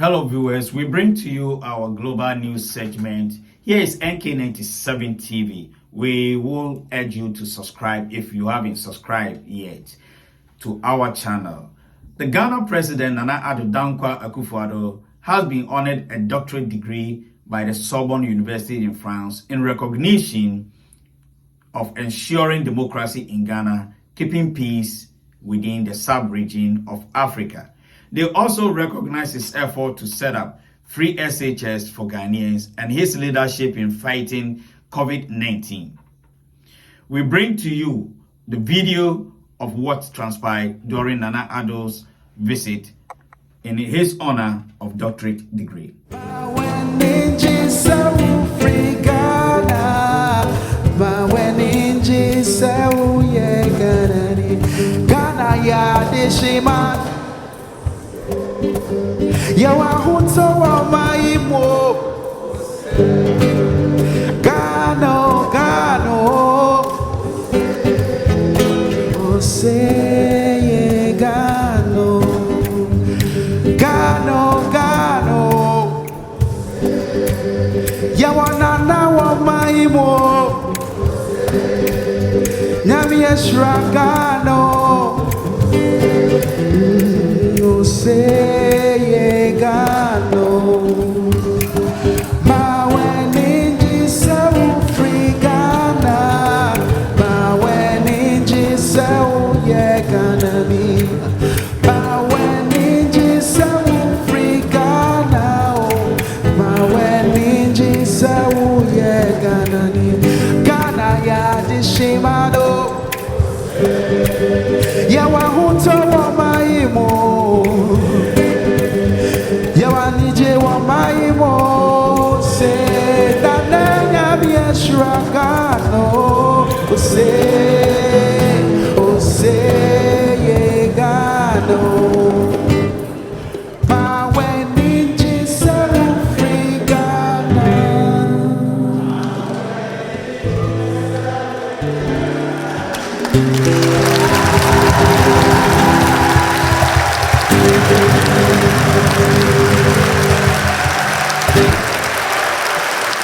Hello viewers, we bring to you our global news segment. Here is NK97 TV. We will urge you to subscribe if you haven't subscribed yet to our channel. The Ghana President Nana Addo Dankwa Akufo-Addo has been honored a doctorate degree by the Sorbonne University in France in recognition of ensuring democracy in Ghana, keeping peace within the sub-region of Africa. They also recognize his effort to set up free SHS for Ghanaians and his leadership in fighting COVID-19. We bring to you the video of what transpired during Nana Addo's visit in his honor of doctorate degree. Yawahuto wa maimo Gano Oseye Gano Yawanana wa maimo Nyami Eshra Gano Oseye Gano Maweninji Sewu Free Ghana Maweninji Sewu Ye Ghanani Maweninji Sewu Free Ghana Maweninji Sewu Ye Ghanani Ghana ya Dishimado Yawahuto wa maimo Yawanije wa maimo Se danenya bieshrakano Ose yegano Maweninji sewu free Ghana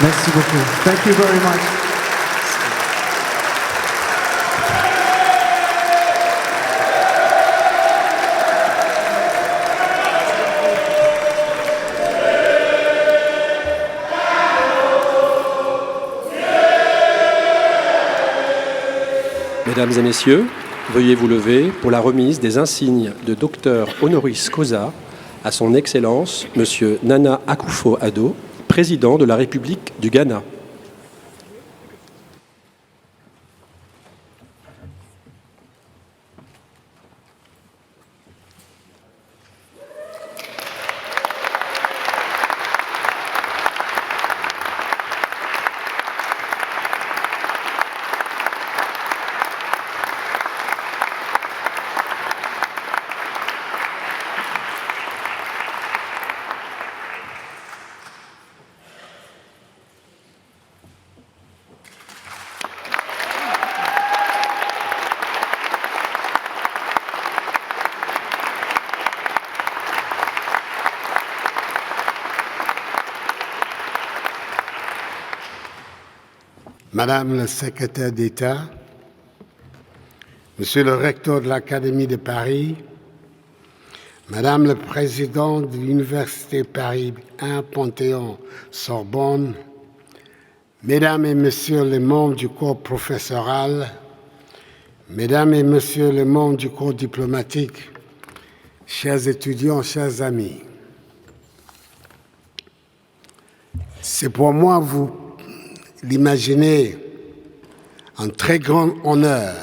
Merci beaucoup. Thank you very much. Mesdames et messieurs, veuillez vous lever pour la remise des insignes de docteur honoris causa à son Excellence, Monsieur Nana Akufo-Addo, président de la République du Ghana. Madame le secrétaire d'État, Monsieur le recteur de l'Académie de Paris, Madame le président de l'Université Paris 1 Panthéon-Sorbonne, Mesdames et Messieurs les membres du corps professoral, Mesdames et Messieurs les membres du corps diplomatique, chers étudiants, chers amis, c'est pour moi, vous l'imaginez, un très grand honneur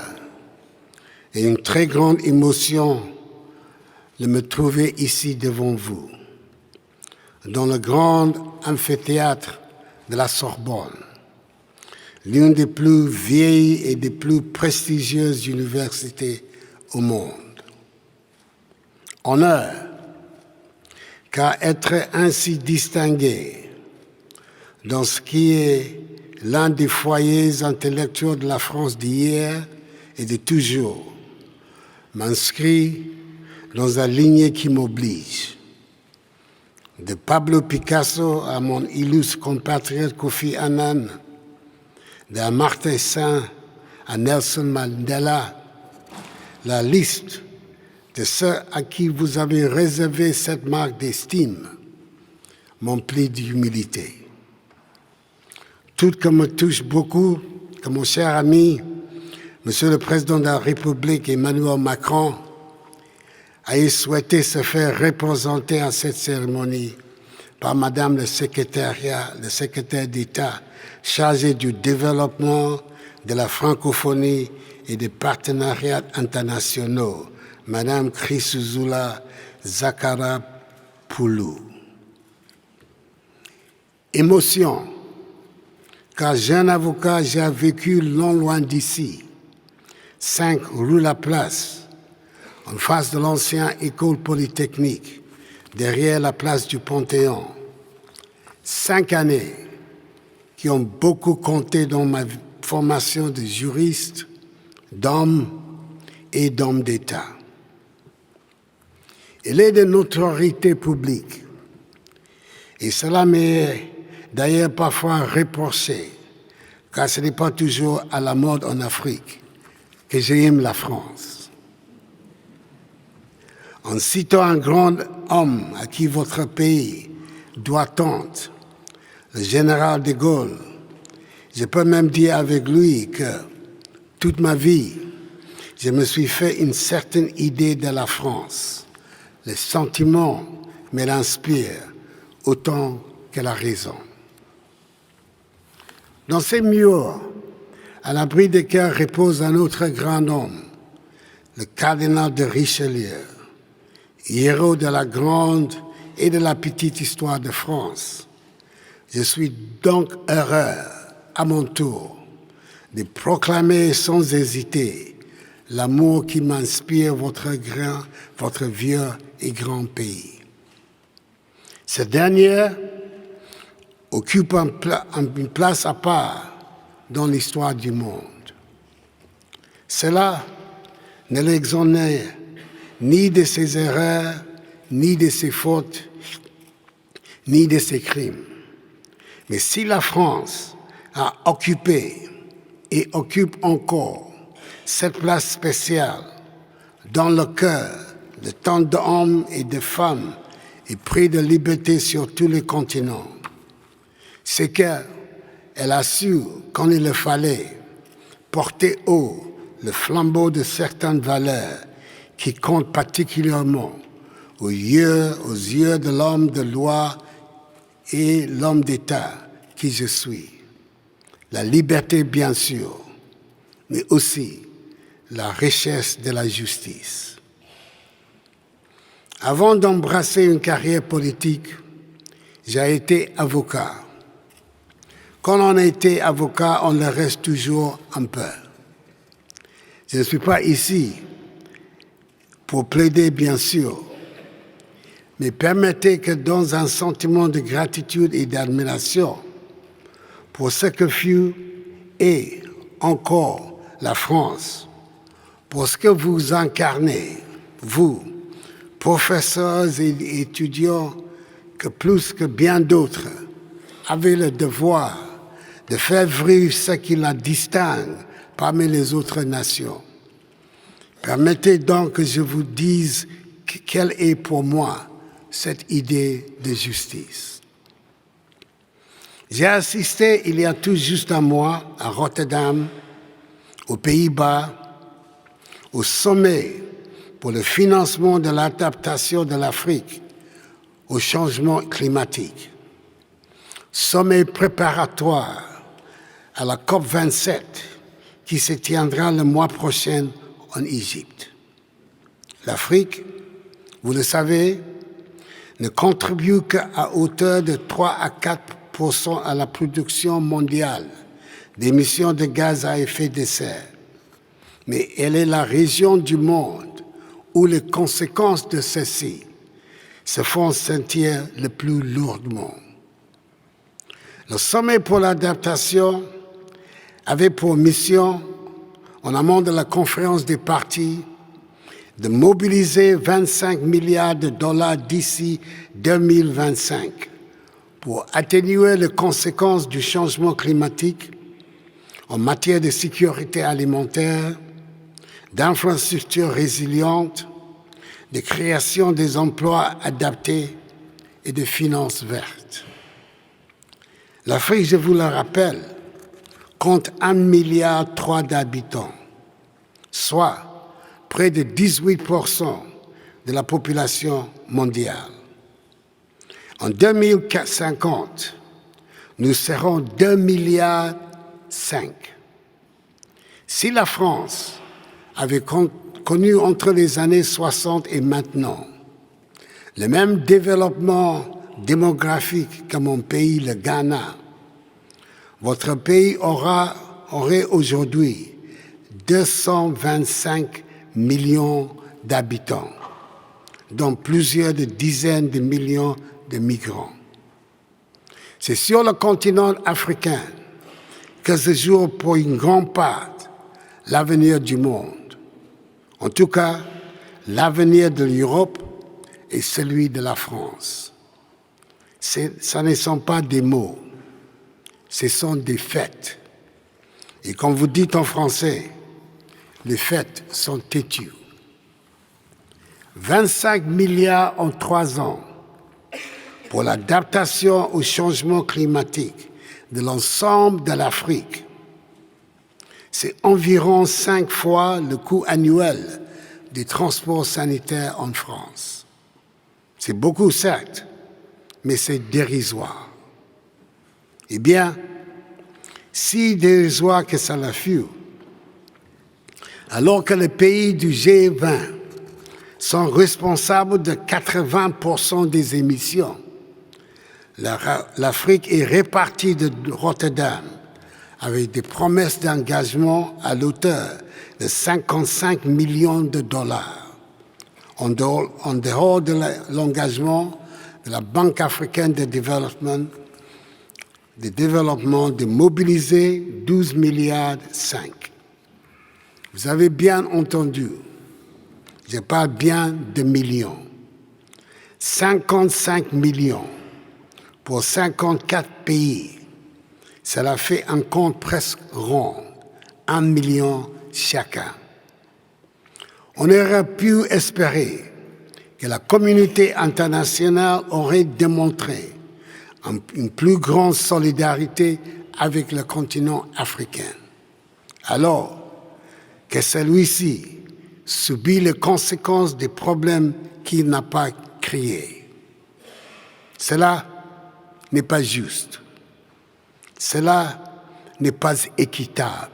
et une très grande émotion de me trouver ici devant vous, dans le grand amphithéâtre de la Sorbonne, l'une des plus vieilles et des plus prestigieuses universités au monde. Honneur, car être ainsi distingué dans ce qui est l'un des foyers intellectuels de la France d'hier et de toujours, m'inscrit dans une lignée qui m'oblige. de Pablo Picasso à mon illustre compatriote Kofi Annan, d'Amartya Sen à Nelson Mandela, la liste de ceux à qui vous avez réservé cette marque d'estime m'emplit d'humilité. Tout que me touche beaucoup, que mon cher ami, Monsieur le Président de la République Emmanuel Macron, ait souhaité se faire représenter à cette cérémonie par Madame le secrétaire d'État chargée du développement, de la francophonie et des partenariats internationaux, Madame Chrisouzoula Zakarapoulou. Émotion, car jeune avocat, j'ai vécu non loin d'ici, 5 rue Laplace, en face de l'ancienne école polytechnique, derrière la place du Panthéon. 5 années qui ont beaucoup compté dans ma formation de juriste, d'homme et d'homme d'État. Il est de notoriété publique, et cela m'est d'ailleurs parfois reproché, car ce n'est pas toujours à la mode en Afrique, que j'aime la France. En citant un grand homme à qui votre pays doit tant, le général de Gaulle, je peux même dire avec lui que toute ma vie, je me suis fait une certaine idée de la France. Les sentiments me l'inspirent autant que la raison. Dans ces murs, à l'abri desquels repose un autre grand homme, le cardinal de Richelieu, héros de la grande et de la petite histoire de France. Je suis donc heureux, à mon tour, de proclamer sans hésiter l'amour qui m'inspire votre vieux et grand pays. Ce dernier occupe une place à part dans l'histoire du monde. Cela ne l'exonère ni de ses erreurs, ni de ses fautes, ni de ses crimes. Mais si la France a occupé et occupe encore cette place spéciale dans le cœur de tant d'hommes et de femmes épris de liberté sur tous les continents, c'est qu'elle a su, quand il le fallait, porter haut le flambeau de certaines valeurs qui comptent particulièrement aux yeux de l'homme de loi et l'homme d'État qui je suis. La liberté, bien sûr, mais aussi la richesse de la justice. Avant d'embrasser une carrière politique, j'ai été avocat. Quand on a été avocat, on le reste toujours un peu. Je ne suis pas ici pour plaider, bien sûr, mais permettez que dans un sentiment de gratitude et d'admiration pour ce que fut et encore la France, pour ce que vous incarnez, vous, professeurs et étudiants, que plus que bien d'autres, avez le devoir de faire vivre ce qui la distingue parmi les autres nations. Permettez donc que je vous dise quelle est pour moi cette idée de justice. J'ai assisté il y a tout juste un mois à Rotterdam, aux Pays-Bas, au sommet pour le financement de l'adaptation de l'Afrique au changement climatique. Sommet préparatoire à la COP27 qui se tiendra le mois prochain en Égypte. L'Afrique, vous le savez, ne contribue qu'à hauteur de 3 à 4% à la production mondiale d'émissions de gaz à effet de serre. Mais elle est la région du monde où les conséquences de ceci se font sentir le plus lourdement. Le sommet pour l'adaptation avait pour mission, en amont de la conférence des partis, de mobiliser 25 milliards de dollars d'ici 2025 pour atténuer les conséquences du changement climatique en matière de sécurité alimentaire, d'infrastructures résilientes, de création des emplois adaptés et de finances vertes. L'Afrique, je vous le rappelle, compte 1,3 milliard d'habitants, soit près de 18% de la population mondiale. En 2050, nous serons 2,5 milliards. Si la France avait connu entre les années 60 et maintenant le même développement démographique que mon pays, le Ghana, votre pays aurait aujourd'hui 225 millions d'habitants, dont plusieurs dizaines de millions de migrants. C'est sur le continent africain que se joue pour une grande part l'avenir du monde. En tout cas, l'avenir de l'Europe et celui de la France. Ce ne sont pas des mots, ce sont des faits. Et comme vous dites en français, les faits sont têtus. 25 milliards en 3 ans pour l'adaptation au changement climatique de l'ensemble de l'Afrique. C'est environ 5 fois le coût annuel des transports sanitaires en France. C'est beaucoup, certes, mais c'est dérisoire. Eh bien, si dérisoire que ça l'a fut, alors que les pays du G20 sont responsables de 80% des émissions, l'Afrique est répartie de Rotterdam avec des promesses d'engagement à l'auteur de 55 millions de dollars. En dehors de l'engagement de la Banque africaine de développement de mobiliser 12 milliards 5. Vous avez bien entendu, je parle bien de millions. 55 millions pour 54 pays. Cela fait un compte presque rond, 1 million chacun. On aurait pu espérer que la communauté internationale aurait démontré une plus grande solidarité avec le continent africain, alors que celui-ci subit les conséquences des problèmes qu'il n'a pas créés. Cela n'est pas juste. Cela n'est pas équitable.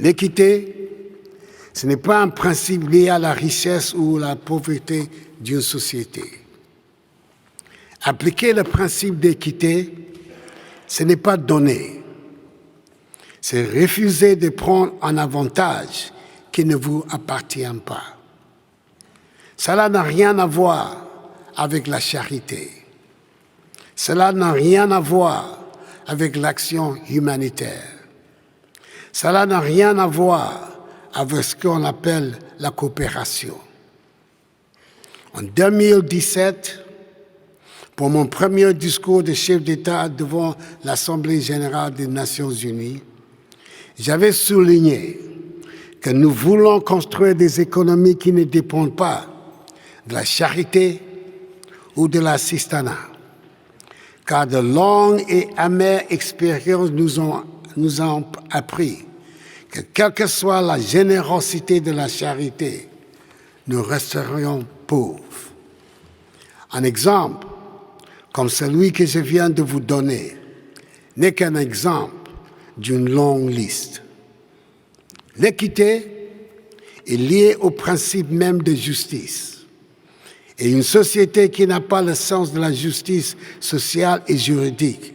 L'équité, ce n'est pas un principe lié à la richesse ou à la pauvreté d'une société. Appliquer le principe d'équité, ce n'est pas donner. C'est refuser de prendre un avantage qui ne vous appartient pas. Cela n'a rien à voir avec la charité. Cela n'a rien à voir avec l'action humanitaire. Cela n'a rien à voir avec ce qu'on appelle la coopération. En 2017, pour mon premier discours de chef d'État devant l'Assemblée générale des Nations unies, j'avais souligné que nous voulons construire des économies qui ne dépendent pas de la charité ou de l'assistanat, car de longues et amères expériences nous ont appris que quelle que soit la générosité de la charité, nous resterions pauvres. Un exemple, comme celui que je viens de vous donner, n'est qu'un exemple d'une longue liste. L'équité est liée au principe même de justice. Et une société qui n'a pas le sens de la justice sociale et juridique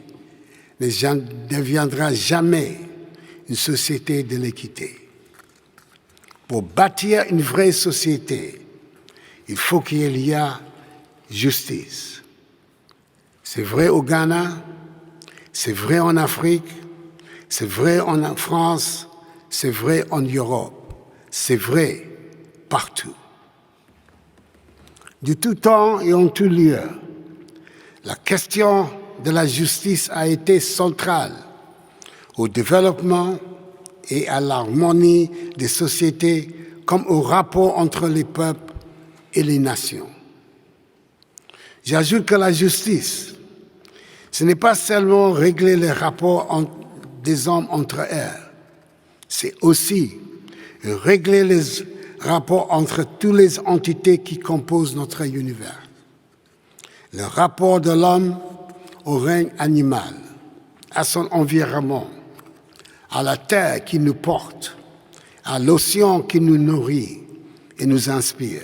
ne deviendra jamais une société de l'équité. Pour bâtir une vraie société, il faut qu'il y ait justice. C'est vrai au Ghana, c'est vrai en Afrique, c'est vrai en France, c'est vrai en Europe, c'est vrai partout. De tout temps et en tout lieu, la question de la justice a été centrale au développement et à l'harmonie des sociétés comme au rapport entre les peuples et les nations. J'ajoute que la justice, ce n'est pas seulement régler les rapports des hommes entre eux, c'est aussi régler les rapports entre toutes les entités qui composent notre univers. Le rapport de l'homme au règne animal, à son environnement, à la terre qui nous porte, à l'océan qui nous nourrit et nous inspire.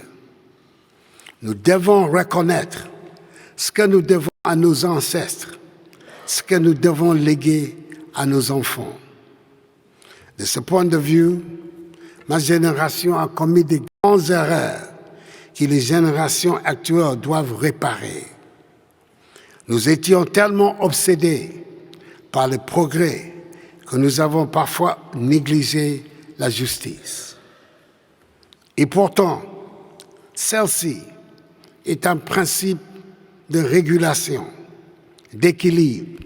Nous devons reconnaître ce que nous devons à nos ancêtres, ce que nous devons léguer à nos enfants. De ce point de vue, ma génération a commis de grandes erreurs que les générations actuelles doivent réparer. Nous étions tellement obsédés par le progrès que nous avons parfois négligé la justice. Et pourtant, celle-ci est un principe de régulation, d'équilibre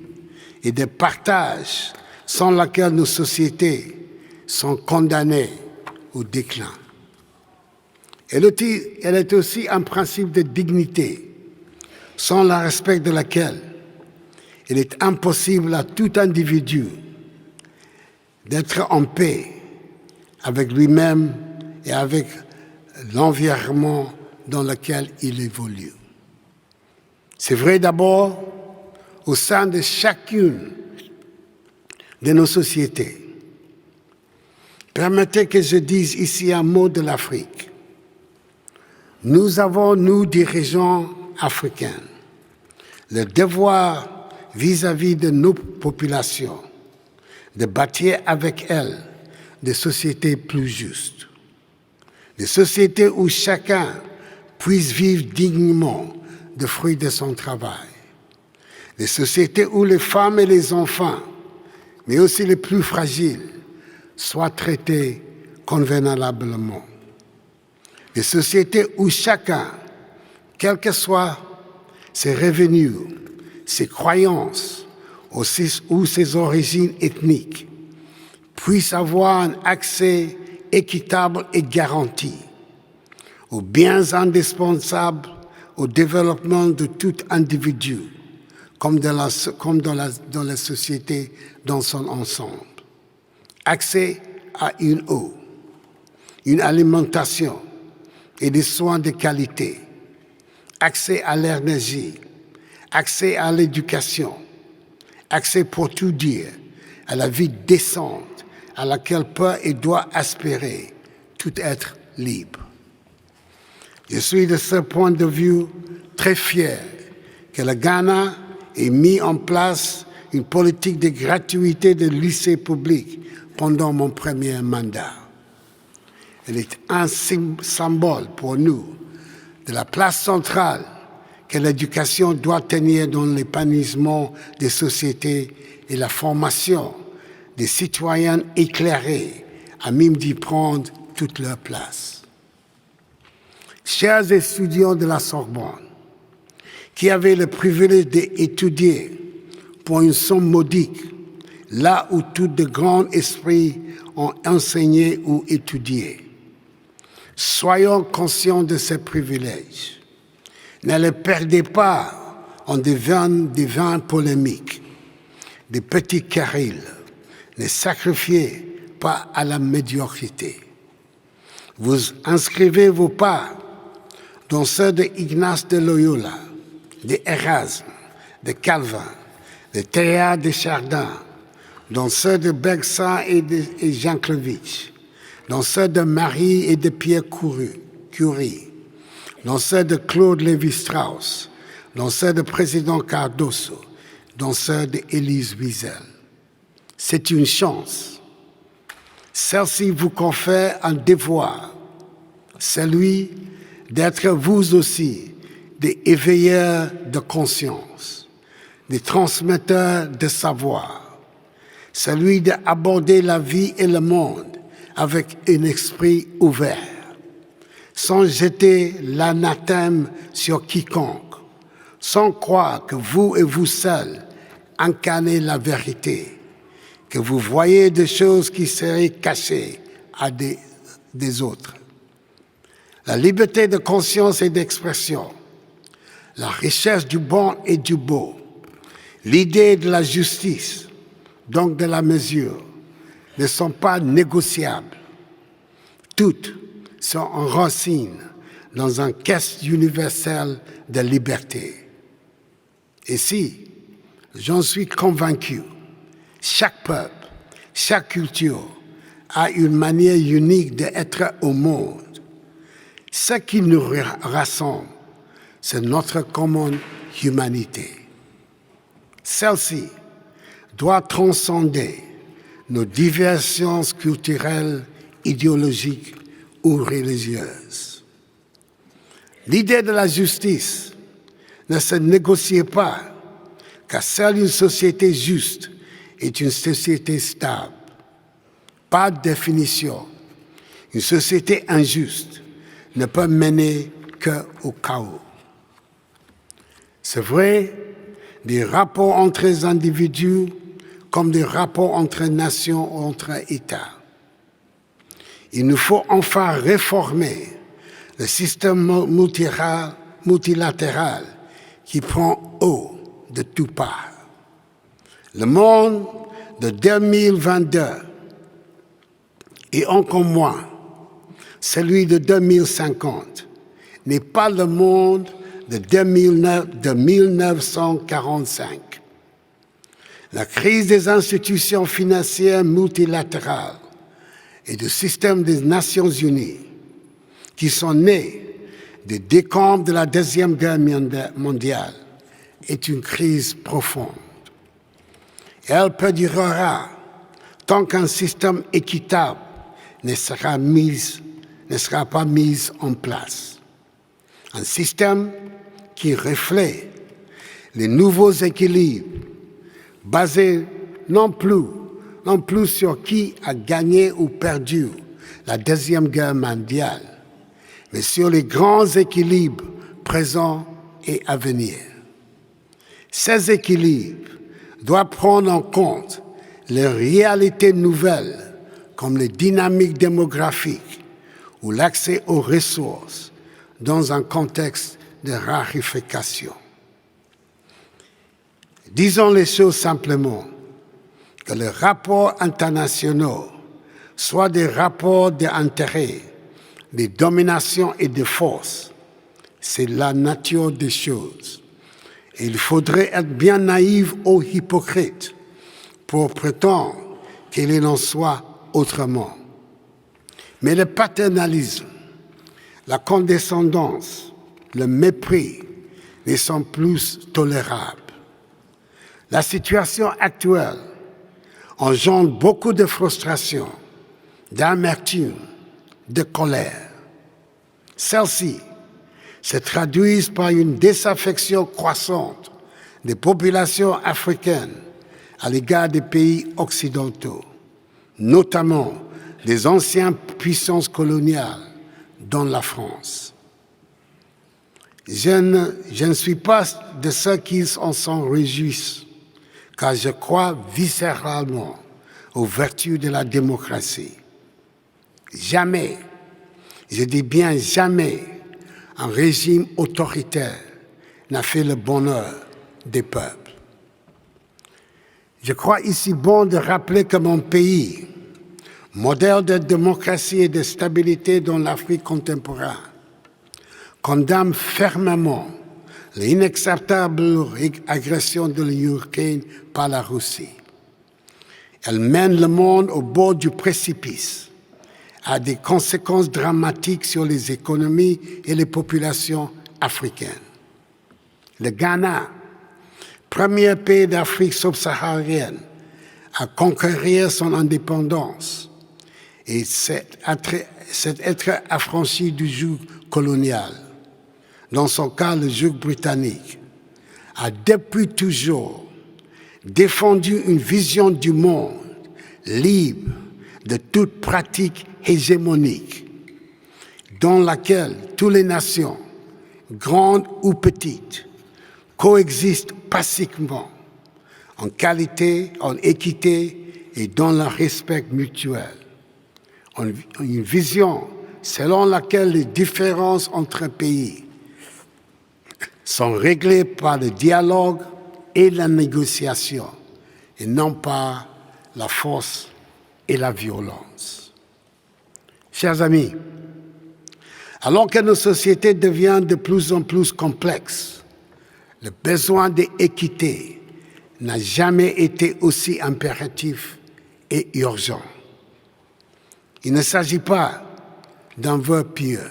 et de partage sans laquelle nos sociétés sont condamnées au déclin. Elle est aussi un principe de dignité, sans le respect de laquelle il est impossible à tout individu d'être en paix avec lui-même et avec l'environnement dans lequel il évolue. C'est vrai d'abord au sein de chacune de nos sociétés. Permettez que je dise ici un mot de l'Afrique. Nous avons, nous, dirigeants africains, le devoir vis-à-vis de nos populations de bâtir avec elles des sociétés plus justes, des sociétés où chacun puisse vivre dignement des fruits de son travail, des sociétés où les femmes et les enfants, mais aussi les plus fragiles, soient traités convenablement, des sociétés où chacun, quels que soient ses revenus, ses croyances ou ses origines ethniques, puisse avoir un accès équitable et garanti aux biens indispensables au développement de tout individu, comme dans la société dans son ensemble. Accès à une eau, une alimentation et des soins de qualité, accès à l'énergie, accès à l'éducation, accès pour tout dire à la vie décente à laquelle peut et doit aspirer tout être libre. Je suis de ce point de vue très fier que le Ghana ait mis en place une politique de gratuité de lycées publics pendant mon premier mandat. Elle est un symbole pour nous de la place centrale que l'éducation doit tenir dans l'épanouissement des sociétés et la formation des citoyens éclairés à même d'y prendre toute leur place. Chers étudiants de la Sorbonne, qui avaient le privilège d'étudier pour une somme modique, là où tous de grands esprits ont enseigné ou étudié, soyons conscients de ces privilèges. Ne les perdez pas en des vains polémiques, des petits querelles. Ne sacrifiez pas à la médiocrité. Vous inscrivez vos pas dans ceux d'Ignace de Loyola, d'Erasme, de Calvin, de Théa de Chardin, dans ceux de Bergson et Jankélévitch, dans ceux de Marie et de Pierre Curie, dans ceux de Claude Lévi-Strauss, dans ceux de président Cardoso, dans ceux d'Élise Wiesel. C'est une chance. Celle-ci vous confère un devoir, celui d'être vous aussi des éveilleurs de conscience, des transmetteurs de savoir, celui d'aborder la vie et le monde avec un esprit ouvert, sans jeter l'anathème sur quiconque, sans croire que vous et vous seuls incarnez la vérité, que vous voyez des choses qui seraient cachées à des autres. La liberté de conscience et d'expression, la recherche du bon et du beau, l'idée de la justice, donc de la mesure, ne sont pas négociables. Toutes sont enracinées dans un quête universel de liberté. Et si, j'en suis convaincu, chaque peuple, chaque culture a une manière unique d'être au monde. Ce qui nous rassemble, c'est notre commune humanité. Celle-ci doit transcender nos divergences culturelles, idéologiques ou religieuses. L'idée de la justice ne se négocie pas, car seule une société juste est une société stable. Par définition, une société injuste ne peut mener qu'au chaos. C'est vrai, des rapports entre les individus comme des rapports entre nations ou entre États. Il nous faut enfin réformer le système multilatéral qui prend eau de toutes parts. Le monde de 2022 et encore moins celui de 2050 n'est pas le monde de 1945. La crise des institutions financières multilatérales et du système des Nations Unies, qui sont nées des décombres de la Deuxième Guerre mondiale, est une crise profonde. Elle perdurera tant qu'un système équitable ne sera pas mis en place. Un système qui reflète les nouveaux équilibres basés non plus sur qui a gagné ou perdu la Deuxième Guerre mondiale, mais sur les grands équilibres présents et à venir. Ces équilibres doivent prendre en compte les réalités nouvelles comme les dynamiques démographiques ou l'accès aux ressources dans un contexte de raréfaction. Disons les choses simplement, que les rapports internationaux soient des rapports d'intérêt, de domination et de force, c'est la nature des choses. Et il faudrait être bien naïf ou hypocrite pour prétendre qu'il en soit autrement. Mais le paternalisme, la condescendance, le mépris ne sont plus tolérables. La situation actuelle engendre beaucoup de frustration, d'amertume, de colère. Celles-ci se traduisent par une désaffection croissante des populations africaines à l'égard des pays occidentaux, notamment des anciennes puissances coloniales, dont la France. Je ne suis pas de ceux qui s'en réjouissent, car je crois viscéralement aux vertus de la démocratie. Jamais, je dis bien jamais, un régime autoritaire n'a fait le bonheur des peuples. Je crois ici bon de rappeler que mon pays, modèle de démocratie et de stabilité dans l'Afrique contemporaine, condamne fermement l'inacceptable agression de l'Ukraine par la Russie. Elle mène le monde au bord du précipice, a des conséquences dramatiques sur les économies et les populations africaines. Le Ghana, premier pays d'Afrique subsaharienne à conquérir son indépendance et s'est être affranchi du joug colonial, dans son cas le joug britannique, a depuis toujours défendu une vision du monde libre de toute pratique hégémonique, dans laquelle toutes les nations, grandes ou petites, coexistent pacifiquement, en qualité, en équité et dans le respect mutuel. Une vision selon laquelle les différences entre pays sont réglées par le dialogue et la négociation, et non par la force et la violence. Chers amis, alors que nos sociétés deviennent de plus en plus complexes, le besoin d'équité n'a jamais été aussi impératif et urgent. Il ne s'agit pas d'un vœu pieux.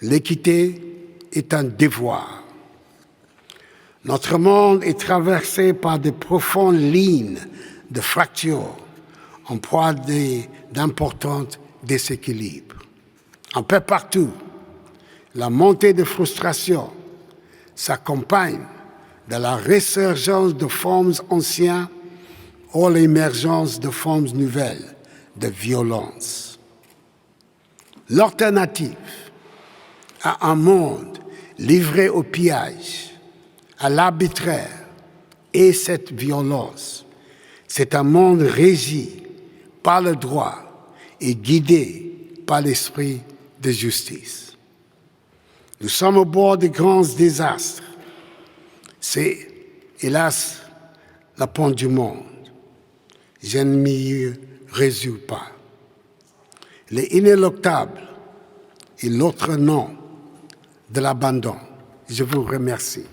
L'équité est un devoir. Notre monde est traversé par de profondes lignes de fractures en proie d'importants déséquilibres. Un peu partout, la montée de frustration s'accompagne de la résurgence de formes anciennes ou l'émergence de formes nouvelles de violence. L'alternative à un monde livré au pillage, à l'arbitraire et cette violence, c'est un monde régi par le droit et guidé par l'esprit de justice. Nous sommes au bord de grands désastres. C'est, hélas, la fin du monde. Je ne m'y résous pas. L'inéluctable est l'autre nom de l'abandon. Je vous remercie.